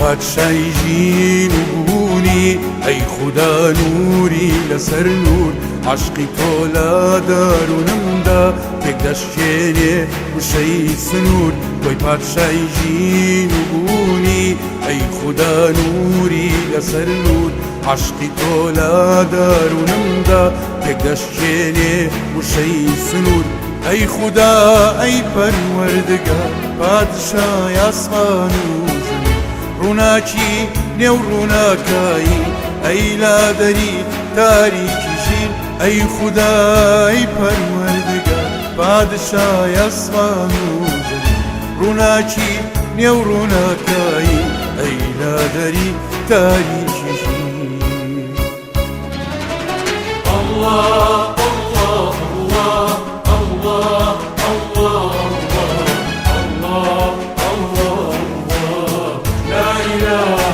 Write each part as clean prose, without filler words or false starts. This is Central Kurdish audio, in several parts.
پادشای ژین و بوونی ئەی خودا نووری لەسەر نور عشقی تۆ لە دەروونمدا تێک دەشکێنێ وشەی سنوور تۆی پادشای ژین و بوونی ئەی خودا نووری لەسەر نور عشقی تۆ لە دەروونمدا تێک دەشکێنێ وشەی سنوور ئەی خودا ئەی پەروەردگار پادشای ئاسمان و زەوی ڕووناکی نێو ڕووناکایی ئەی لادەری تاریکی ژین ئەی خودای پەروەردگار پادشای ئاسمان و زەوی ڕووناکی نێو ڕووناکایی ئەی لادەری تاریکی ژین الله الله الله الله الله الله الله لا إله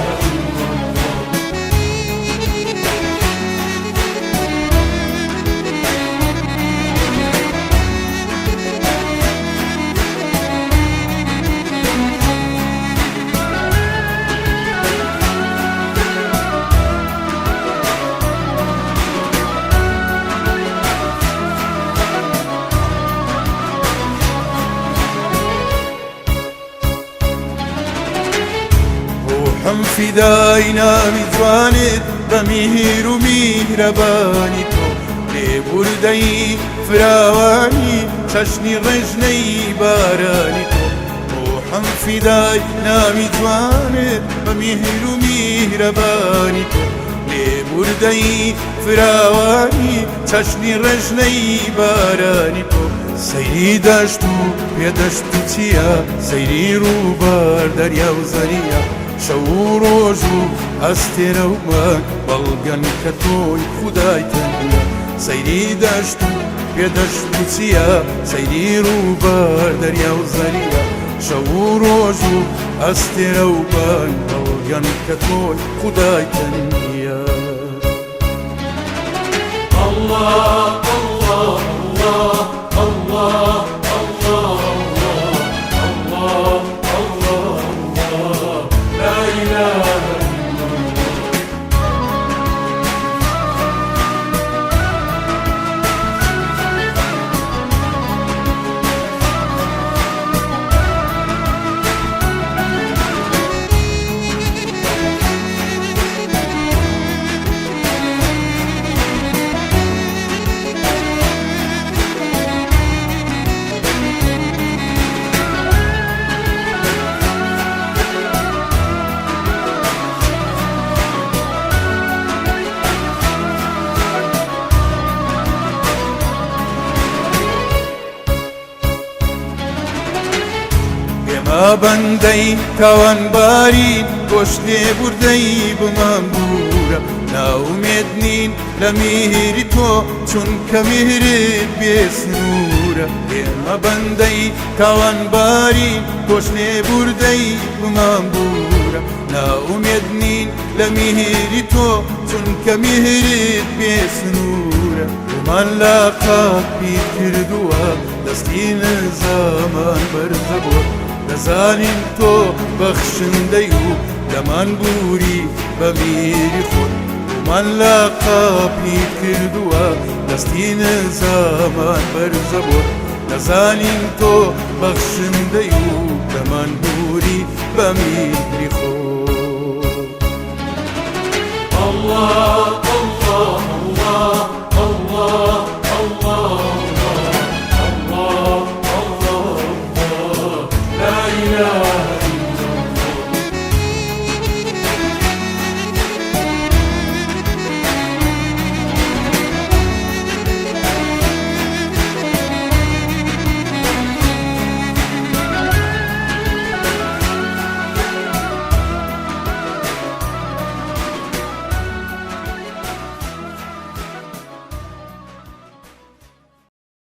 هم فدای ناوی جوانت بەمیهیر و میهرەبانی تۆ لێبوردەی فراوانی چەشنی ڕێژنەی بارانی تۆ هم فدای ناوی جوانت بەمیهیر و میهرەبانی تۆ لێبوردەی فراوانی چەشنی ڕێژنەی بارانی تۆ سەیری دەشت و پێدەشت و چیە سەیری ڕووبار دەریا و زەریە شەو و ڕۆژ و ئەستێرە و مەک بەڵگەن کە تۆی خودای تەنیا سەیری دەشت و پێدەشت و چیە سەیری ڕووبار دەریا و زەریە شەو و ڕۆژ و ئەستێرە و مەک بەڵگەن کە تۆی خودای تەنیا الله الله الله الله الله الله الله الله لا إله بەندەی تاوانباری تۆش لێبوردەی بمان بوورە ناومێد نین لە میهری تۆ چونکە میهرت بێسنوورە ئێمە بەندەی تاوانباری تۆش لێبوردەی بمان بوورە ناومێد نین لە میهری تۆ چونکە میهرت بێسنوورە گومان لە قاپی کردووە دەستی نەزامان بەرزە بۆ دەزانین تۆ بەخشندەی و دەمان بووری بە میری خۆت گومان لە قاپی کردووە دەستی نەزامان بەرزە بۆ دەزانین تۆ بەخشندەی و دەمان بووری بە میری خۆت الله